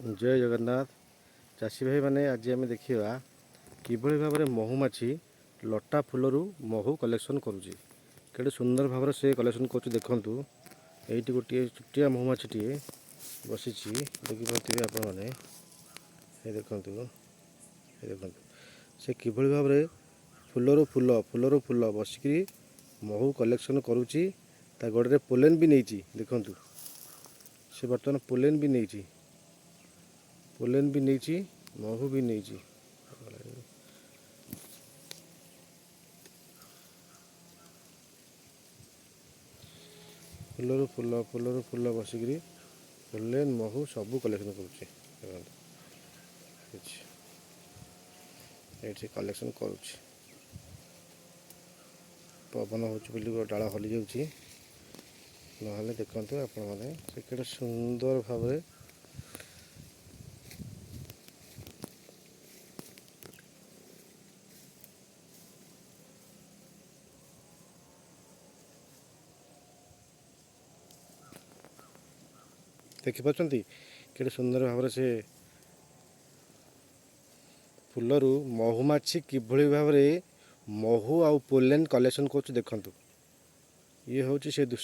जय जगन्नाथ चाषी भाई मैंने आज आम देखा किभली भाव में महुमाछी लटा फूलर महू कलेक्शन करुँच केटे सुंदर भाव से कलेक्शन कर देखूँ ये गोटे छुटिया महुमाछीटे बसी देखिए आपण मैंने देखूँ देखूँ से किभली भाव में फूलर फूल बसिक महू कलेक्शन करुँची गोड़े पोलेन भी नहीं देखूँ से बर्तमान पोलेन भी नहीं महू भी नहीं फूलर फूल बसिक पोलेन महू सबू कलेक्शन करुँचे कलेक्शन करुँच पवन हो डाला हली जाऊँगी ना देखते आपण मैंने सुंदर भाव देखिपार कि सुंदर भाव से फूलर महुमाछी किभली भाव में महू आउ पोलेन कलेक्शन कर देखु ये हूँ से दृश्य।